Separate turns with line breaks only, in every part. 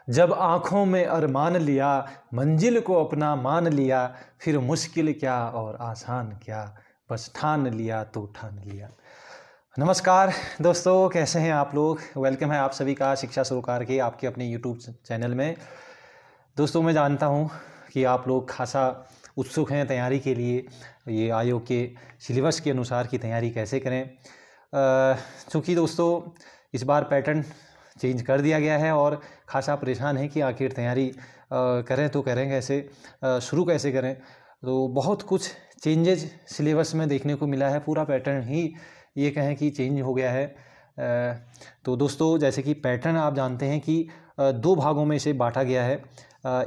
जब आँखों में अरमान लिया, मंजिल को अपना मान लिया, फिर मुश्किल क्या और आसान क्या, बस ठान लिया तो ठान लिया। नमस्कार दोस्तों, कैसे हैं आप लोग। वेलकम है आप सभी का शिक्षा सरोकार के आपके अपने यूट्यूब चैनल में। दोस्तों, मैं जानता हूं कि आप लोग खासा उत्सुक हैं तैयारी के लिए, ये आयोग के सिलेबस के अनुसार की तैयारी कैसे करें। चूँकि दोस्तों इस बार पैटर्न चेंज कर दिया गया है और खासा परेशान है कि आखिर तैयारी करें तो करें कैसे, शुरू कैसे करें। तो बहुत कुछ चेंजेज सिलेबस में देखने को मिला है, पूरा पैटर्न ही ये कहें कि चेंज हो गया है। तो दोस्तों, जैसे कि पैटर्न आप जानते हैं कि दो भागों में इसे बांटा गया है,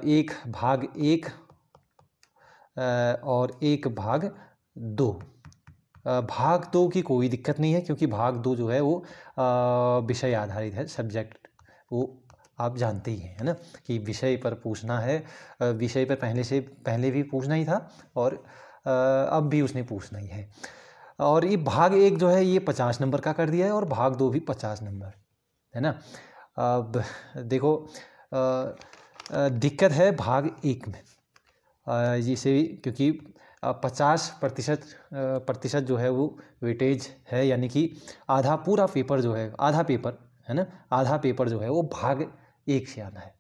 एक भाग एक और एक भाग दो। भाग दो की कोई दिक्कत नहीं है, क्योंकि भाग दो जो है वो विषय आधारित है, सब्जेक्ट, वो आप जानते ही हैं, है ना, कि विषय पर पूछना है। विषय पर पहले भी पूछना ही था और अब भी उसने पूछना ही है। और ये भाग एक जो है ये 50 नंबर का कर दिया है और भाग दो भी 50 नंबर, है ना। अब देखो, दिक्कत है भाग एक में, जिसे क्योंकि 50% जो है वो वेटेज है, यानी कि आधा पूरा पेपर जो है, आधा पेपर है ना, आधा पेपर जो है वो भाग एक से आना है।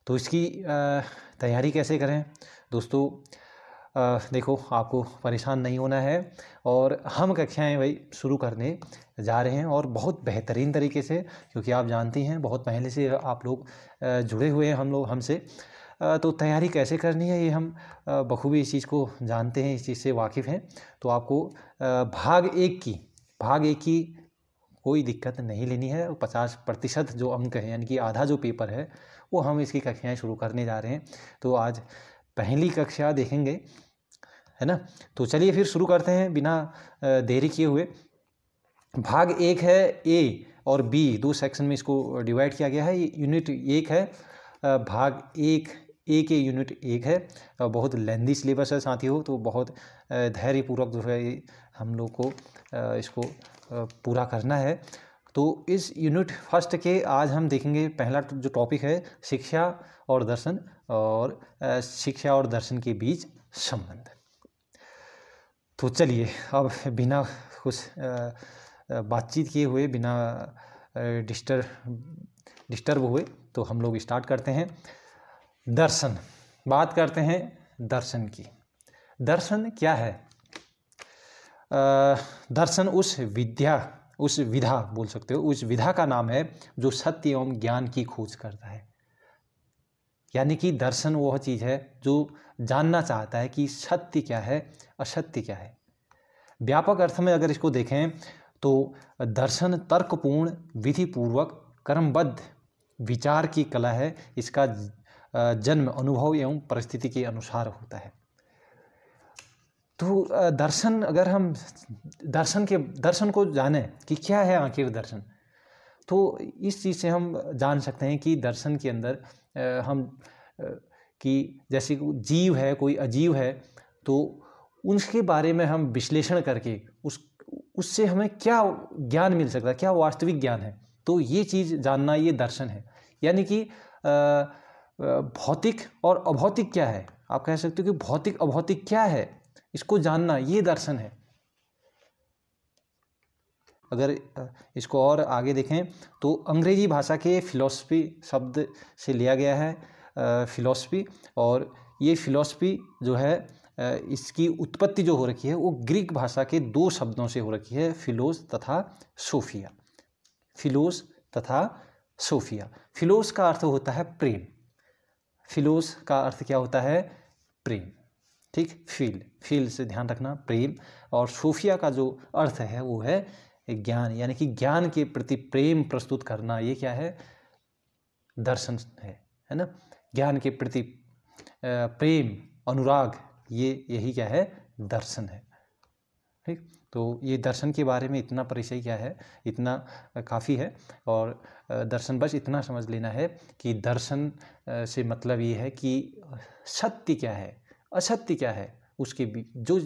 तो इसकी तैयारी कैसे करें दोस्तों। देखो, आपको परेशान नहीं होना है और हम कक्षाएं भाई शुरू करने जा रहे हैं, और बहुत बेहतरीन तरीके से, क्योंकि आप जानती हैं बहुत पहले से आप लोग जुड़े हुए हैं हमसे। तो तैयारी कैसे करनी है ये हम बखूबी इस चीज़ को जानते हैं, इस चीज़ से वाकिफ़ हैं। तो आपको भाग एक की कोई दिक्कत नहीं लेनी है। 50% जो अंक है, यानी कि आधा जो पेपर है, वो हम इसकी कक्षाएं शुरू करने जा रहे हैं। तो आज पहली कक्षा देखेंगे, है ना। तो चलिए फिर शुरू करते हैं बिना देरी किए हुए। भाग एक है ए और बी, दो सेक्शन में इसको डिवाइड किया गया है। यूनिट एक है, भाग एक ए के यूनिट एक है। बहुत लेंदी सिलेबस है साथियों, तो बहुत धैर्यपूर्वक जो है हम लोग को इसको पूरा करना है। तो इस यूनिट फर्स्ट के आज हम देखेंगे, पहला जो टॉपिक है शिक्षा और दर्शन, और शिक्षा और दर्शन के बीच संबंध। तो चलिए अब बिना कुछ बातचीत किए हुए, बिना डिस्टर्ब हुए, तो हम लोग स्टार्ट करते हैं। दर्शन, बात करते हैं दर्शन की। दर्शन क्या है। दर्शन उस विधा बोल सकते हो, उस विधा का नाम है जो सत्य एवं ज्ञान की खोज करता है। यानी कि दर्शन वह चीज़ है जो जानना चाहता है कि सत्य क्या है, असत्य क्या है। व्यापक अर्थ में अगर इसको देखें तो दर्शन तर्कपूर्ण, विधिपूर्वक, कर्मबद्ध विचार की कला है। इसका जन्म अनुभव एवं परिस्थिति के अनुसार होता है। तो दर्शन, अगर हम दर्शन को जाने कि क्या है आखिर दर्शन, तो इस चीज़ से हम जान सकते हैं कि दर्शन के अंदर कि जैसे जीव है, कोई अजीव है, तो उसके बारे में हम विश्लेषण करके उससे हमें क्या ज्ञान मिल सकता है, क्या वास्तविक ज्ञान है। तो ये चीज़ जानना, ये दर्शन है। यानी कि भौतिक और अभौतिक क्या है, आप कह सकते हो कि भौतिक अभौतिक क्या है, इसको जानना ये दर्शन है। अगर इसको और आगे देखें तो अंग्रेजी भाषा के फिलॉसफी शब्द से लिया गया है फिलॉसफी, और ये फिलॉसफी जो है इसकी उत्पत्ति जो हो रखी है वो ग्रीक भाषा के दो शब्दों से हो रखी है, फिलोस तथा सोफिया। फिलोस तथा सोफिया। फिलोस का अर्थ होता है प्रेम। फिलोस का अर्थ क्या होता है, प्रेम, ठीक। फील से ध्यान रखना, प्रेम। और सोफिया का जो अर्थ है वो है ज्ञान, यानी कि ज्ञान के प्रति प्रेम प्रस्तुत करना, ये क्या है, दर्शन है ना। ज्ञान के प्रति प्रेम, अनुराग, यही क्या है, दर्शन है, ठीक। तो ये दर्शन के बारे में इतना परिचय क्या है, इतना काफ़ी है। और दर्शन बस इतना समझ लेना है कि दर्शन से मतलब ये है कि सत्य क्या है, असत्य क्या है, उसके जो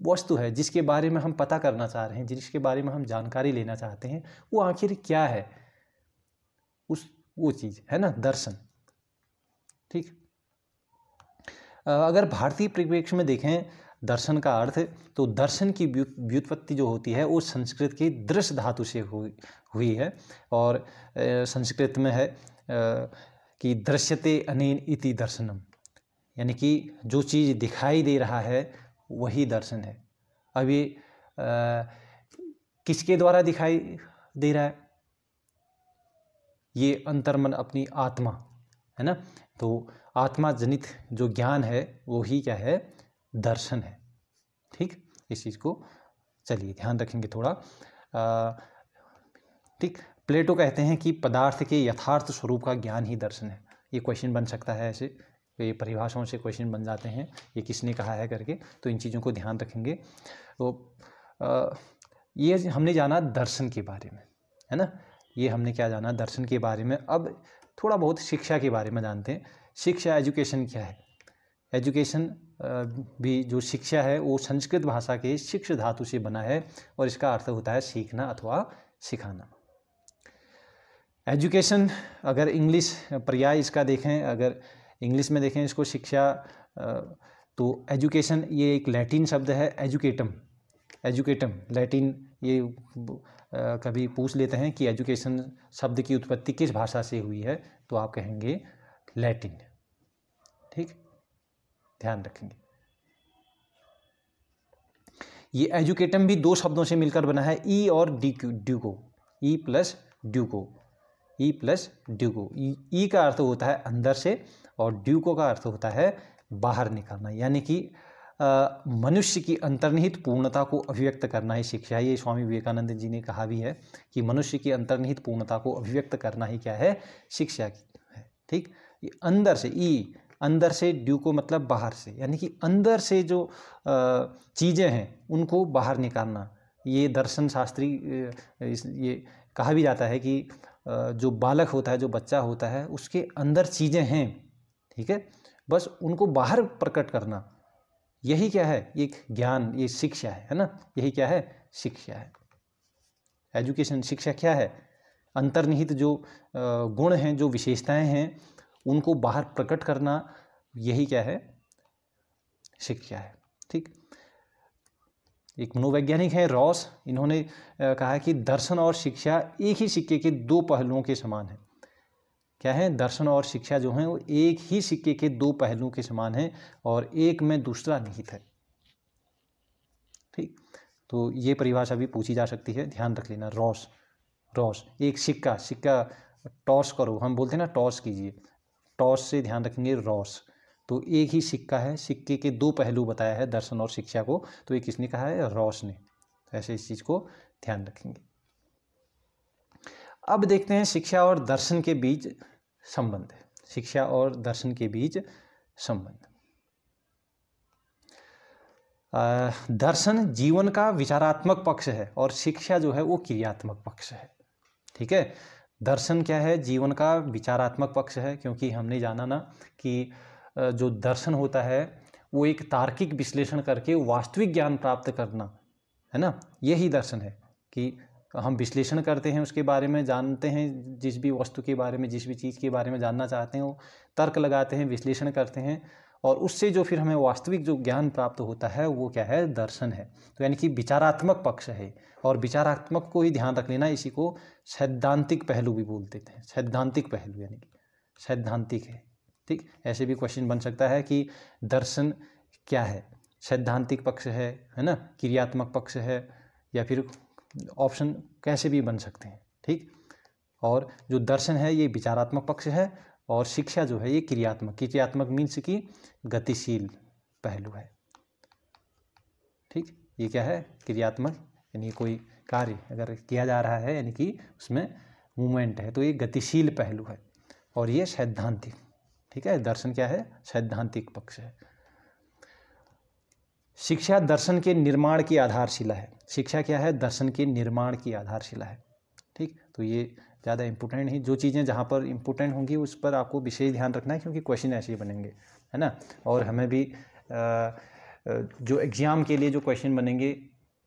वस्तु है जिसके बारे में हम पता करना चाह रहे हैं, जिसके बारे में हम जानकारी लेना चाहते हैं, वो आखिर क्या है, वो चीज़ है ना, दर्शन। ठीक, अगर भारतीय परिप्रेक्ष्य में देखें दर्शन का अर्थ, तो दर्शन की व्युत्पत्ति जो होती है वो संस्कृत की दृश्य धातु से हुई है, और संस्कृत में है कि दृश्यते अनेन इति दर्शनम, यानी कि जो चीज़ दिखाई दे रहा है वही दर्शन है। अब ये किसके द्वारा दिखाई दे रहा है? ये अंतर्मन, अपनी आत्मा, है ना। तो आत्मा जनित जो ज्ञान है वो ही क्या है? दर्शन है। ठीक, इस चीज़ को चलिए ध्यान रखेंगे थोड़ा। ठीक, प्लेटो कहते हैं कि पदार्थ के यथार्थ स्वरूप का ज्ञान ही दर्शन है। ये क्वेश्चन बन सकता है, ऐसे ये परिभाषाओं से क्वेश्चन बन जाते हैं, ये किसने कहा है करके, तो इन चीज़ों को ध्यान रखेंगे। तो ये हमने जाना दर्शन के बारे में, है ना। ये हमने क्या जाना? दर्शन के बारे में। अब थोड़ा बहुत शिक्षा के बारे में जानते हैं। शिक्षा, एजुकेशन क्या है? एजुकेशन भी जो शिक्षा है वो संस्कृत भाषा के शिक्ष धातु से बना है, और इसका अर्थ होता है सीखना अथवा सिखाना। एजुकेशन, अगर इंग्लिश पर्याय इसका देखें, अगर इंग्लिश में देखें इसको शिक्षा, तो एजुकेशन ये एक लैटिन शब्द है, एजुकेटम। एजुकेटम लैटिन, ये कभी पूछ लेते हैं कि एजुकेशन शब्द की उत्पत्ति किस भाषा से हुई है, तो आप कहेंगे लैटिन। ठीक, ध्यान रखेंगे। ये एजुकेटम भी दो शब्दों से मिलकर बना है, ई और ड्यूको, ई प्लस ड्यूको, ई प्लस ड्यूको। ई का अर्थ होता है अंदर से, और ड्यूको का अर्थ होता है बाहर निकालना, यानी कि मनुष्य की अंतर्निहित पूर्णता को अभिव्यक्त करना ही शिक्षा है। ये स्वामी विवेकानंद जी ने कहा भी है कि मनुष्य की अंतर्निहित पूर्णता को अभिव्यक्त करना ही क्या है? शिक्षा है। ठीक, ये अंदर से, ई अंदर से, ड्यूको मतलब बाहर से, यानी कि अंदर से जो चीज़ें हैं उनको बाहर निकालना। ये दर्शन शास्त्री, ये कहा भी जाता है कि जो बालक होता है, जो बच्चा होता है, उसके अंदर चीज़ें हैं, ठीक है, बस उनको बाहर प्रकट करना, यही क्या है? एक ज्ञान, ये शिक्षा है ना। यही क्या है? शिक्षा है। एजुकेशन, शिक्षा क्या है? अंतर्निहित जो गुण हैं, जो विशेषताएं हैं, उनको बाहर प्रकट करना, यही क्या है? शिक्षा है। ठीक, एक मनोवैज्ञानिक है रॉस, इन्होंने कहा कि दर्शन और शिक्षा एक ही सिक्के के दो पहलुओं के समान है। क्या है? दर्शन और शिक्षा जो हैं वो एक ही सिक्के के दो पहलुओं के समान हैं, और एक में दूसरा निहित है। ठीक, तो ये परिभाषा भी पूछी जा सकती है, ध्यान रख लेना। रॉस, रॉस एक सिक्का, सिक्का टॉस करो, हम बोलते हैं ना टॉस कीजिए, टॉस से ध्यान रखेंगे रॉस। तो एक ही सिक्का है, सिक्के के दो पहलू बताया है दर्शन और शिक्षा को, तो ये किसने कहा है? रॉस ने। ऐसे इस चीज़ को ध्यान रखेंगे। अब देखते हैं शिक्षा और दर्शन के बीच संबंध। शिक्षा और दर्शन के बीच संबंध। दर्शन जीवन का विचारात्मक पक्ष है, और शिक्षा जो है वो क्रियात्मक पक्ष है। ठीक है, दर्शन क्या है? जीवन का विचारात्मक पक्ष है, क्योंकि हमने जाना ना कि जो दर्शन होता है वो एक तार्किक विश्लेषण करके वास्तविक ज्ञान प्राप्त करना, है ना। यही दर्शन है कि हम विश्लेषण करते हैं, उसके बारे में जानते हैं, जिस भी वस्तु के बारे में, जिस भी चीज़ के बारे में जानना चाहते हैं, वो तर्क लगाते हैं, विश्लेषण करते हैं, और उससे जो फिर हमें वास्तविक जो ज्ञान प्राप्त होता है वो क्या है? दर्शन है। तो यानी कि विचारात्मक पक्ष है, और विचारात्मक को ही ध्यान रख लेना, इसी को सैद्धांतिक पहलू भी बोलते हैं। सैद्धांतिक पहलू यानी कि सैद्धांतिक है। ठीक, ऐसे भी क्वेश्चन बन सकता है कि दर्शन क्या है? सैद्धांतिक पक्ष है ना, क्रियात्मक पक्ष है, या फिर ऑप्शन कैसे भी बन सकते हैं। ठीक, और जो दर्शन है ये विचारात्मक पक्ष है, और शिक्षा जो है ये क्रियात्मक, क्रियात्मक मीन्स की गतिशील पहलू है। ठीक, ये क्या है? क्रियात्मक, यानी कोई कार्य अगर किया जा रहा है, यानी कि उसमें मूवमेंट है, तो ये गतिशील पहलू है, और ये सैद्धांतिक। ठीक है, दर्शन क्या है? सैद्धांतिक पक्ष है। शिक्षा दर्शन के निर्माण की आधारशिला है। शिक्षा क्या है? दर्शन के निर्माण की आधारशिला है। ठीक, तो ये ज़्यादा इम्पोर्टेंट नहीं, जो चीज़ें जहाँ पर इम्पोर्टेंट होंगी उस पर आपको विशेष ध्यान रखना है, क्योंकि क्वेश्चन ऐसे ही बनेंगे, है ना। और हमें भी जो एग्ज़ाम के लिए जो क्वेश्चन बनेंगे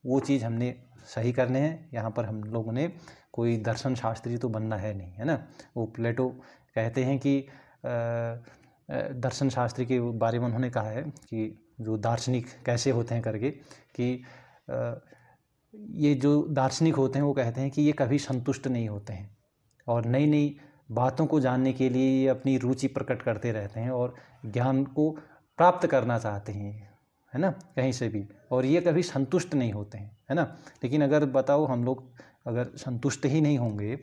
वो चीज़ हमने सही करने हैं। यहाँ पर हम लोगों ने कोई दर्शन शास्त्री तो बनना है नहीं, है ना। वो प्लेटो कहते हैं कि दर्शन शास्त्री के बारे में उन्होंने कहा है कि जो दार्शनिक कैसे होते हैं करके, कि ये जो दार्शनिक होते हैं वो कहते हैं कि ये कभी संतुष्ट नहीं होते हैं और नई नई बातों को जानने के लिए ये अपनी रुचि प्रकट करते रहते हैं और ज्ञान को प्राप्त करना चाहते हैं, है ना, कहीं से भी, और ये कभी संतुष्ट नहीं होते हैं, है ना। लेकिन अगर बताओ हम लोग अगर संतुष्ट ही नहीं होंगे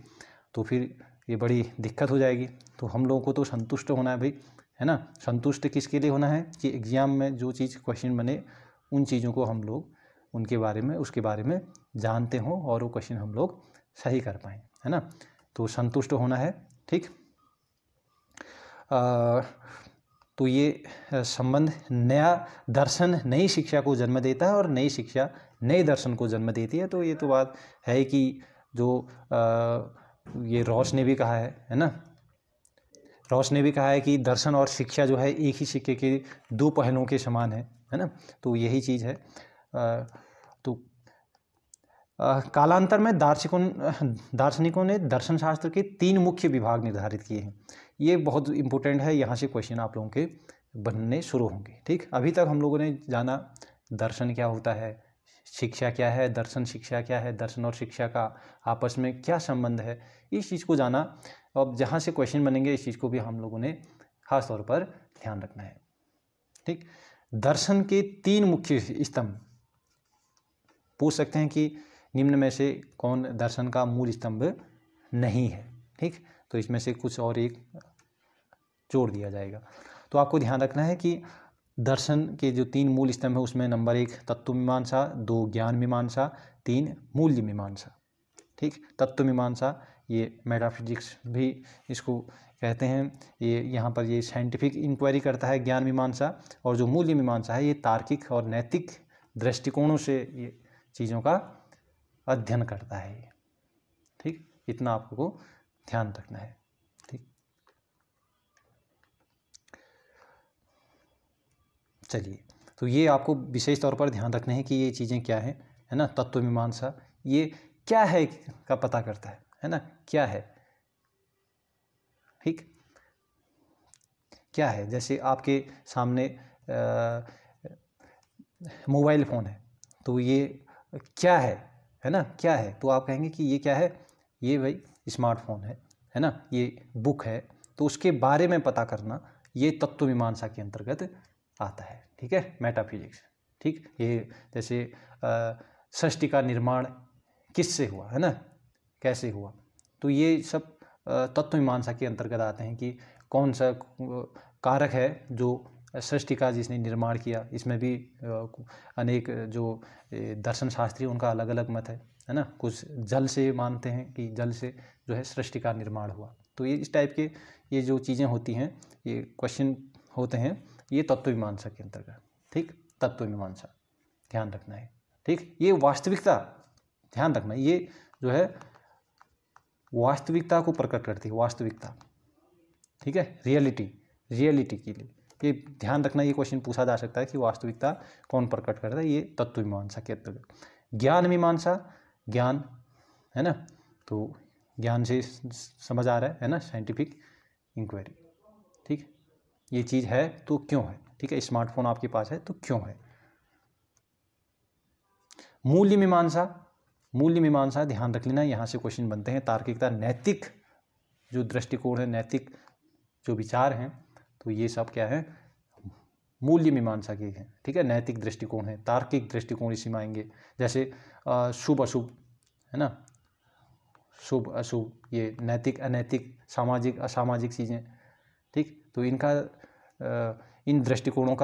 तो फिर ये बड़ी दिक्कत हो जाएगी। तो हम लोगों को तो संतुष्ट होना है भाई, है ना। संतुष्ट किसके लिए होना है कि एग्ज़ाम में जो चीज़ क्वेश्चन बने उन चीज़ों को हम लोग उनके बारे में उसके बारे में जानते हों और वो क्वेश्चन हम लोग सही कर पाएँ, है ना। तो संतुष्ट होना है, ठीक। तो ये संबंध नया दर्शन नई शिक्षा को जन्म देता है और नई शिक्षा नए दर्शन को जन्म देती है। तो ये तो बात है कि जो ये रॉस ने भी कहा है ना। रॉस ने भी कहा है कि दर्शन और शिक्षा जो है एक ही सिक्के के दो पहलुओं के समान है ना। तो यही चीज़ है। तो कालांतर में दार्शनिकों ने दर्शन शास्त्र के 3 मुख्य विभाग निर्धारित किए हैं। ये बहुत इम्पोर्टेंट है, यहाँ से क्वेश्चन आप लोगों के बनने शुरू होंगे, ठीक। अभी तक हम लोगों ने जाना दर्शन क्या होता है, शिक्षा क्या है, दर्शन शिक्षा क्या है, दर्शन और शिक्षा का आपस में क्या संबंध है, इस चीज़ को जाना। अब जहाँ से क्वेश्चन बनेंगे इस चीज़ को भी हम लोगों ने खास तौर पर ध्यान रखना है, ठीक। दर्शन के 3 मुख्य स्तंभ पूछ सकते हैं कि निम्न में से कौन दर्शन का मूल स्तंभ नहीं है, ठीक। तो इसमें से कुछ और एक जोड़ दिया जाएगा। तो आपको ध्यान रखना है कि दर्शन के जो 3 मूल स्तंभ है उसमें नंबर 1 तत्व मीमांसा, 2 ज्ञान मीमांसा, 3 मूल्य मीमांसा, ठीक। तत्व मीमांसा ये मेटाफिजिक्स भी इसको कहते हैं। ये यहाँ पर ये साइंटिफिक इंक्वायरी करता है ज्ञान मीमांसा, और जो मूल्य मीमांसा है ये तार्किक और नैतिक दृष्टिकोणों से ये चीज़ों का अध्ययन करता है, ठीक। इतना आपको ध्यान रखना है, ठीक। चलिए, तो ये आपको विशेष तौर पर ध्यान रखना है कि ये चीज़ें क्या हैं, है ना। तत्व मीमांसा ये क्या है का पता करता है ना, क्या है, ठीक। क्या है, जैसे आपके सामने मोबाइल फ़ोन है, तो ये क्या है ना, क्या है। तो आप कहेंगे कि ये क्या है, ये भाई स्मार्टफोन है ना, ये बुक है। तो उसके बारे में पता करना ये तत्व मीमांसा के अंतर्गत आता है, ठीक है, मेटाफिजिक्स, ठीक। ये जैसे सृष्टि का निर्माण किससे हुआ, है ना, कैसे हुआ, तो ये सब तत्व मीमांसा के अंतर्गत आते हैं कि कौन सा कारक है जो सृष्टि का जिसने निर्माण किया। इसमें भी अनेक जो दर्शन शास्त्री उनका अलग अलग मत है ना। कुछ जल से मानते हैं कि जल से जो है सृष्टि का निर्माण हुआ। तो ये इस टाइप के ये जो चीज़ें होती हैं, ये क्वेश्चन होते हैं, ये तत्व मीमांसा के अंतर्गत, ठीक। तत्व मीमांसा ध्यान रखना है, ठीक। ये वास्तविकता ध्यान रखना, ये जो है वास्तविकता को प्रकट करती है, वास्तविकता, ठीक है, रियलिटी के लिए ये ध्यान रखना। ये क्वेश्चन पूछा जा सकता है कि वास्तविकता कौन प्रकट करता है, ये तत्व मीमांसा के अंतर्गत। ज्ञान मीमांसा, ज्ञान है ना, तो ज्ञान से समझ आ रहा है ना, साइंटिफिक इंक्वायरी, ठीक। ये चीज़ है तो क्यों है, ठीक है, स्मार्टफोन आपके पास है तो क्यों है। मूल्य मीमांसा ध्यान रख लेना, यहाँ से क्वेश्चन बनते हैं। तार्किकता, नैतिक जो दृष्टिकोण है, नैतिक जो विचार हैं, तो ये सब क्या है, मूल्य मीमांसा के हैं, ठीक है। नैतिक दृष्टिकोण है, तार्किक दृष्टिकोण इसी में आएंगे। जैसे शुभ अशुभ है ना, शुभ अशुभ, ये नैतिक अनैतिक, सामाजिक असामाजिक चीज़ें, ठीक। तो इनका इन दृष्टिकोणों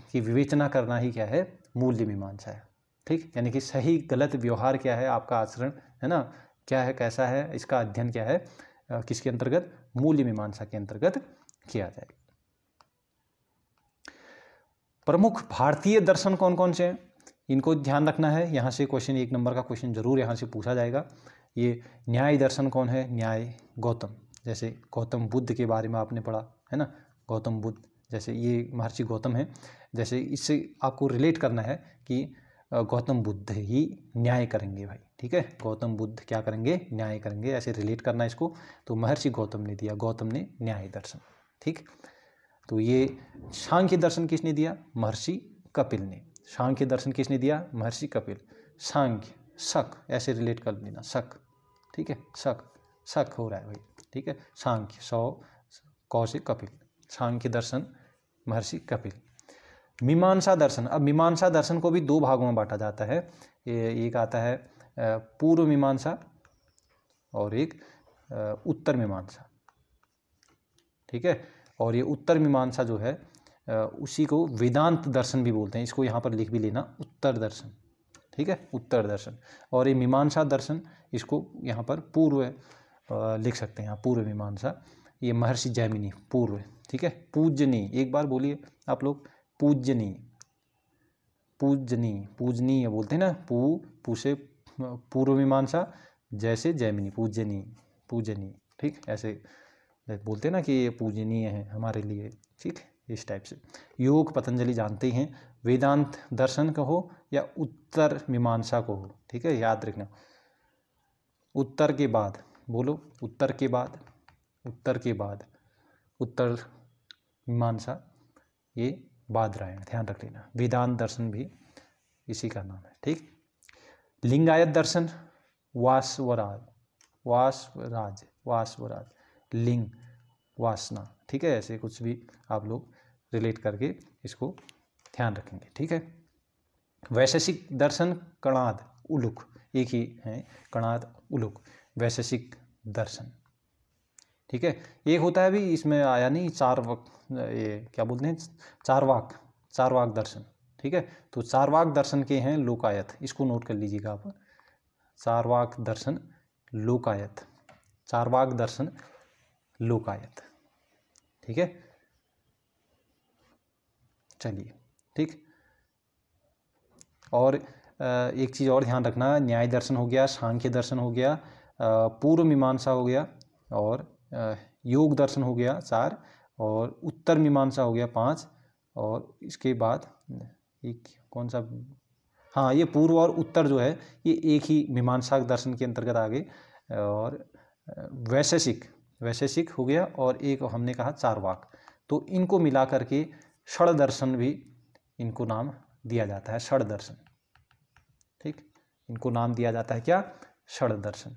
की विवेचना करना ही क्या है, मूल्य मीमांसा है, ठीक। यानी कि सही गलत व्यवहार क्या है, आपका आचरण है ना, क्या है, कैसा है, इसका अध्ययन क्या है, किसके अंतर्गत, मूल्य मीमांसा के अंतर्गत किया जाएगा। प्रमुख भारतीय दर्शन कौन कौन से हैं, इनको ध्यान रखना है। यहाँ से क्वेश्चन 1 नंबर का क्वेश्चन जरूर यहाँ से पूछा जाएगा। ये न्याय दर्शन कौन है, न्याय गौतम, जैसे गौतम बुद्ध के बारे में आपने पढ़ा है ना, गौतम बुद्ध, जैसे ये महर्षि गौतम है। जैसे इससे आपको रिलेट करना है कि गौतम बुद्ध ही न्याय करेंगे भाई, ठीक है। गौतम बुद्ध क्या करेंगे, न्याय करेंगे, ऐसे रिलेट करना इसको। तो महर्षि गौतम ने दिया, गौतम ने न्याय दर्शन, ठीक। तो ये सांख्य दर्शन किसने दिया, महर्षि कपिल ने। सांख्य दर्शन किसने दिया, महर्षि कपिल। सांख्य शक, ऐसे रिलेट कर लेना, शक, ठीक है, शक, शक हो रहा है भाई, ठीक है। सांख्य, सौ कौ से कपिल, सांख्य दर्शन महर्षि कपिल। मीमांसा दर्शन, अब मीमांसा दर्शन को भी दो भागों में बांटा जाता है। एक आता है पूर्व मीमांसा और एक उत्तर मीमांसा, ठीक है। और ये उत्तर मीमांसा जो है उसी को वेदांत दर्शन भी बोलते हैं। इसको यहाँ पर लिख भी लेना, उत्तर दर्शन, ठीक है, उत्तर दर्शन। और ये मीमांसा दर्शन, इसको यहाँ पर पूर्व लिख सकते हैं, पूर्व मीमांसा। ये महर्षि जैमिनी, पूर्व, ठीक है। पूजनीय, एक बार बोलिए आप लोग, पूजनीय, पूजनीय, पूजनीय बोलते हैं ना, पू से पूर्व मीमांसा, जैसे जैमिनी, पूजनीय, पूजनीय, ठीक, ऐसे बोलते हैं ना कि ये पूजनीय है हमारे लिए, ठीक, इस टाइप से। योग पतंजलि जानते ही हैं। वेदांत दर्शन कहो या उत्तर मीमांसा को हो, ठीक है, याद रखना। उत्तर के बाद बोलो, उत्तर के बाद, उत्तर के बाद, उत्तर मीमांसा, ये बादरायण, ध्यान रख लेना। वेदांत दर्शन भी इसी का नाम है, ठीक। लिंगायत दर्शन, वासवराज, वासवराज, वासवराज, लिंग, वासना, ठीक है, ऐसे कुछ भी आप लोग रिलेट करके इसको ध्यान रखेंगे, ठीक है। वैशेषिक दर्शन, कणाद, उलुक, एक ही है, कणाद, उलुक, वैशेषिक दर्शन, ठीक है। एक होता है भी, इसमें आया नहीं, ये क्या बोलते हैं, चारवाक, चारवाक दर्शन, ठीक है। तो चारवाक दर्शन के हैं लोकायत, इसको नोट कर लीजिएगा आप, चारवाक दर्शन लोकायत, चारवाक दर्शन लोकायत, ठीक है। चलिए, ठीक। और एक चीज़ और ध्यान रखना, न्याय दर्शन हो गया, सांख्य दर्शन हो गया, पूर्व मीमांसा हो गया, और योग दर्शन हो गया 4, और उत्तर मीमांसा हो गया 5, और इसके बाद एक कौन सा, हाँ, ये पूर्व और उत्तर जो है ये एक ही मीमांसा दर्शन के अंतर्गत आ गए। और वैशेषिक, वैशेषिक हो गया, और एक हमने कहा चारवाक। तो इनको मिला करके षड दर्शन भी इनको नाम दिया जाता है, षड दर्शन, ठीक, इनको नाम दिया जाता है क्या, षड दर्शन,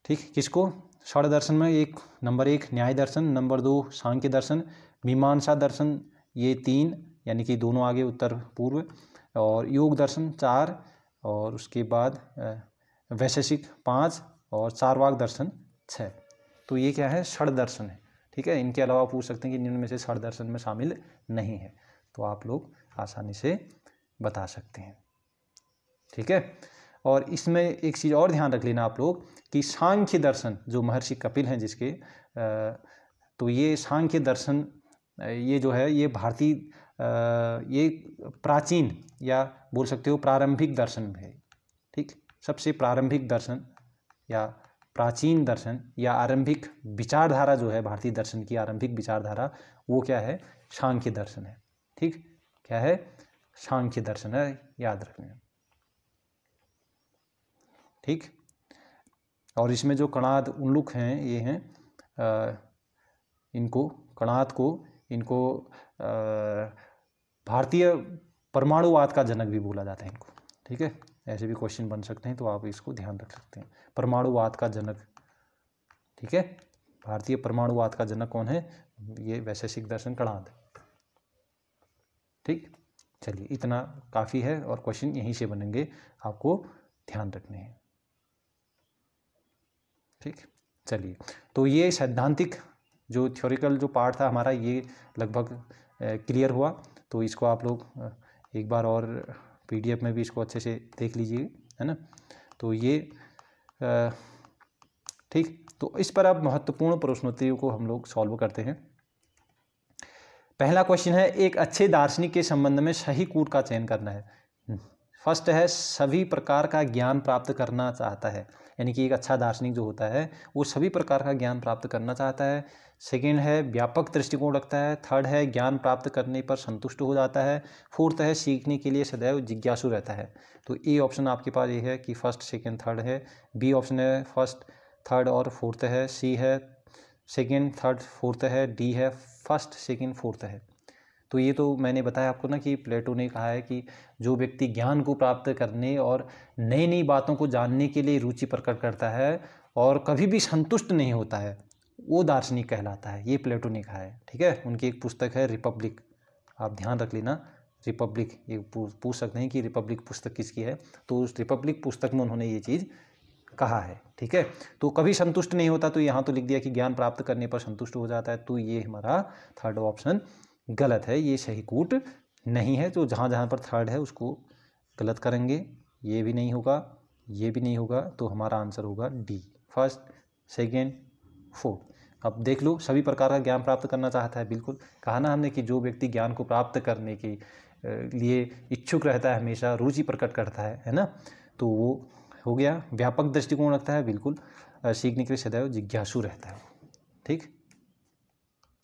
ठीक। किसको, षड दर्शन में नंबर 1 न्याय दर्शन, नंबर 2 सांख्य दर्शन, मीमांसा दर्शन, ये 3, यानी कि दोनों आगे उत्तर पूर्व, और योग दर्शन 4, और उसके बाद वैशेषिक 5, और चारवाक दर्शन 6। तो ये क्या है, षड दर्शन है, ठीक है। इनके अलावा पूछ सकते हैं कि इनमें से षड दर्शन में शामिल नहीं है, तो आप लोग आसानी से बता सकते हैं, ठीक है। और इसमें एक चीज़ और ध्यान रख लेना आप लोग कि सांख्य दर्शन जो महर्षि कपिल हैं जिसके, तो ये सांख्य दर्शन, ये जो है ये भारतीय, ये प्राचीन या बोल सकते हो प्रारंभिक दर्शन है, ठीक। सबसे प्रारंभिक दर्शन या प्राचीन दर्शन या आरंभिक विचारधारा जो है भारतीय दर्शन की आरंभिक विचारधारा, वो क्या है, सांख्य दर्शन है, ठीक। क्या है, सांख्य दर्शन है, याद रखना, ठीक। और इसमें जो कणाद उल्लुक हैं, ये हैं, इनको कणाद को, इनको भारतीय परमाणुवाद का जनक भी बोला जाता है इनको, ठीक है। ऐसे भी क्वेश्चन बन सकते हैं, तो आप इसको ध्यान रख सकते हैं, परमाणुवाद का जनक, ठीक है। भारतीय परमाणुवाद का जनक कौन है, ये वैशेषिक दर्शन, कणाद, ठीक। चलिए, इतना काफ़ी है, और क्वेश्चन यहीं से बनेंगे, आपको ध्यान रखने हैं, ठीक। चलिए, तो ये सैद्धांतिक जो थ्योरिकल जो पार्ट था हमारा, ये लगभग क्लियर हुआ। तो इसको आप लोग एक बार और PDF में भी इसको अच्छे से देख लीजिए, है ना। तो ये ठीक। तो इस पर अब महत्वपूर्ण प्रश्नोत्तरियों को हम लोग सॉल्व करते हैं। पहला क्वेश्चन है, एक अच्छे दार्शनिक के संबंध में सही कूट का चयन करना है। फर्स्ट है, सभी प्रकार का ज्ञान प्राप्त करना चाहता है, यानी कि एक अच्छा दार्शनिक जो होता है वो सभी प्रकार का ज्ञान प्राप्त करना चाहता है। सेकेंड है व्यापक दृष्टिकोण रखता है। थर्ड है ज्ञान प्राप्त करने पर संतुष्ट हो जाता है। फोर्थ है सीखने के लिए सदैव जिज्ञासु रहता है। तो ए ऑप्शन आपके पास ये है कि फर्स्ट सेकेंड थर्ड है। बी ऑप्शन है फर्स्ट थर्ड और फोर्थ है। सी है सेकेंड थर्ड फोर्थ है। डी है फर्स्ट सेकेंड फोर्थ है। तो ये तो मैंने बताया आपको ना कि प्लेटो ने कहा है कि जो व्यक्ति ज्ञान को प्राप्त करने और नई नई बातों को जानने के लिए रुचि प्रकट करता है और कभी भी संतुष्ट नहीं होता है वो दार्शनिक कहलाता है। ये प्लेटो ने कहा है। ठीक है, उनकी एक पुस्तक है रिपब्लिक, आप ध्यान रख लेना रिपब्लिक। ये पूछ सकते हैं कि रिपब्लिक पुस्तक किसकी है, तो उस रिपब्लिक पुस्तक में उन्होंने ये चीज़ कहा है। ठीक है, तो कभी संतुष्ट नहीं होता, तो यहाँ तो लिख दिया कि ज्ञान प्राप्त करने पर संतुष्ट हो जाता है। तो ये हमारा थर्ड ऑप्शन गलत है, ये सही कूट नहीं है। तो जहाँ जहाँ पर थर्ड है उसको गलत करेंगे। ये भी नहीं होगा, ये भी नहीं होगा, तो हमारा आंसर होगा डी, फर्स्ट सेकेंड फोर्थ। अब देख लो, सभी प्रकार का ज्ञान प्राप्त करना चाहता है। बिल्कुल कहा ना हमने कि जो व्यक्ति ज्ञान को प्राप्त करने के लिए इच्छुक रहता है, हमेशा रुचि प्रकट करता है ना, तो वो हो गया। व्यापक दृष्टिकोण रखता है, बिल्कुल सीखने के लिए सदैव जिज्ञासु रहता है। ठीक,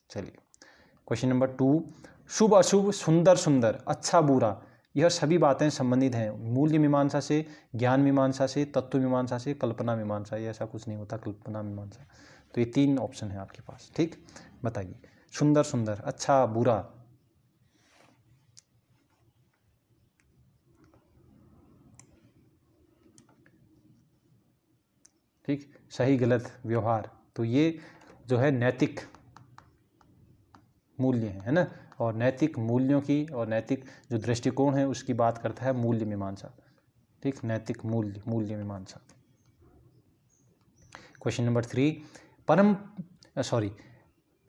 चलिए क्वेश्चन नंबर 2, शुभ अशुभ सुंदर सुंदर अच्छा बुरा यह सभी बातें संबंधित हैं मूल्य मीमांसा से, ज्ञान मीमांसा से, तत्व मीमांसा से, कल्पना मीमांसा। ये ऐसा कुछ नहीं होता कल्पना मीमांसा। तो ये 3 ऑप्शन है आपके पास। ठीक, बताइए सुंदर सुंदर अच्छा बुरा। ठीक, सही गलत व्यवहार। तो ये जो है नैतिक मूल्य है ना, और नैतिक मूल्यों की और नैतिक जो दृष्टिकोण है उसकी बात करता है मूल्य मीमांसा। ठीक, नैतिक मूल्य मीमांसा। क्वेश्चन नंबर 3,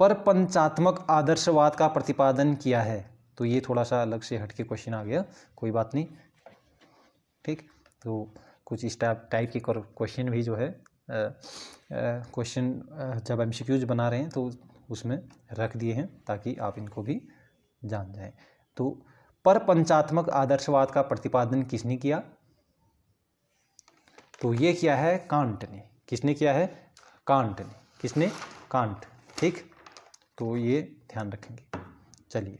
परपंचात्मक आदर्शवाद का प्रतिपादन किया है। तो ये थोड़ा सा अलग से हटके क्वेश्चन आ गया, कोई बात नहीं। ठीक, तो कुछ इस टाइप के क्वेश्चन भी जो है क्वेश्चन जब एमसीक्यूज बना रहे हैं तो उसमें रख दिए हैं ताकि आप इनको भी जान जाएं। तो परपंचात्मक आदर्शवाद का प्रतिपादन किसने किया? तो ये किया है कांट ने। किसने किया है? कांट ने। किसने? कांट। ठीक, तो ये ध्यान रखेंगे। चलिए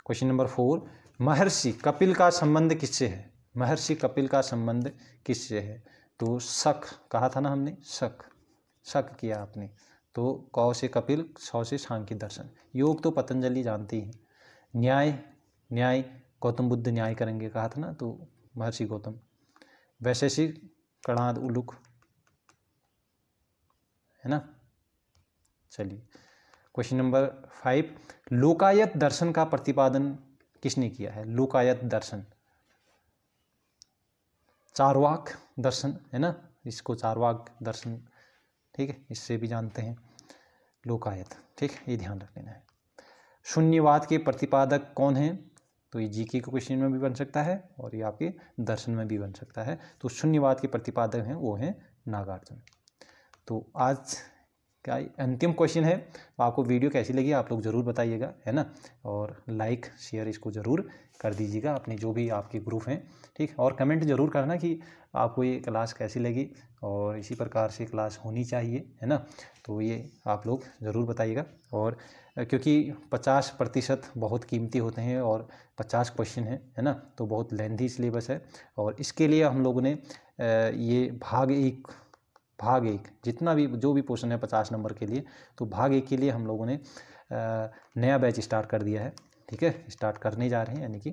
क्वेश्चन नंबर 4, महर्षि कपिल का संबंध किससे है? महर्षि कपिल का संबंध किससे है? तो शक कहा था ना हमने, शक किया आपने। तो कौ से कपिल, सौ से सांख्य दर्शन। योग तो पतंजलि जानती हैं। न्याय गौतम बुद्ध न्याय करेंगे कहा था ना, तो महर्षि गौतम। वैशेषिक कणाद उलुक, है ना। चलिए क्वेश्चन नंबर 5, लोकायत दर्शन का प्रतिपादन किसने किया है? लोकायत दर्शन, चार्वाक दर्शन, है ना, इसको चार्वाक दर्शन, ठीक है, इससे भी जानते हैं लोकायत। ठीक, ये ध्यान रख लेना है। शून्यवाद के प्रतिपादक कौन हैं? तो ये जीके के क्वेश्चन में भी बन सकता है और ये आपके दर्शन में भी बन सकता है। तो शून्यवाद के प्रतिपादक हैं वो हैं नागार्जुन। तो आज का अंतिम क्वेश्चन है। आपको वीडियो कैसी लगी आप लोग ज़रूर बताइएगा, है ना, और लाइक शेयर इसको ज़रूर कर दीजिएगा अपने जो भी आपके ग्रुप हैं। ठीक, और कमेंट ज़रूर करना कि आपको ये क्लास कैसी लगी और इसी प्रकार से क्लास होनी चाहिए, है ना। तो ये आप लोग ज़रूर बताइएगा। और क्योंकि 50% बहुत कीमती होते हैं और 50 क्वेश्चन है ना, तो बहुत लेंथी सिलेबस है। और इसके लिए हम लोगों ने ये भाग एक जितना भी जो भी पोर्शन है 50 नंबर के लिए, तो भाग 1 के लिए हम लोगों ने नया बैच स्टार्ट कर दिया है। ठीक है, स्टार्ट करने जा रहे हैं, यानी कि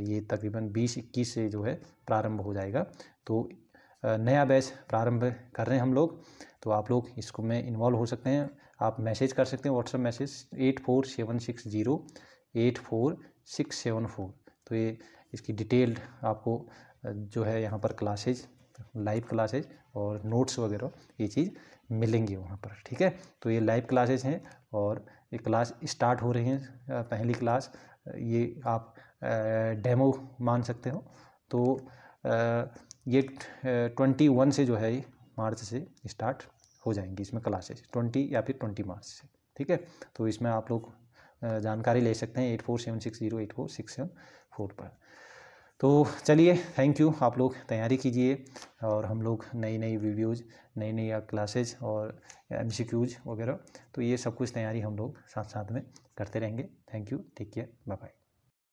ये तकरीबन 20-21 से जो है प्रारंभ हो जाएगा। तो नया बैच प्रारंभ कर रहे हैं हम लोग। तो आप लोग इसको में इन्वॉल्व हो सकते हैं। आप मैसेज कर सकते हैं, व्हाट्सएप मैसेज 8476084674। तो ये इसकी डिटेल्ड आपको जो है यहाँ पर क्लासेज, लाइव क्लासेज और नोट्स वगैरह ये चीज़ मिलेंगी वहाँ पर। ठीक है, तो ये लाइव क्लासेज हैं और ये क्लास स्टार्ट हो रही हैं। पहली क्लास ये आप डेमो मान सकते हो। तो ये 21 से जो है मार्च से स्टार्ट हो जाएंगी इसमें क्लासेज, 20 या फिर 20 मार्च से। ठीक है, तो इसमें आप लोग जानकारी ले सकते हैं 8476084674 पर। तो चलिए, थैंक यू। आप लोग तैयारी कीजिए और हम लोग नई नई वीडियोज़, नई नई क्लासेज और MCQs वगैरह, तो ये सब कुछ तैयारी हम लोग साथ साथ में करते रहेंगे। Thank you, take care, bye bye.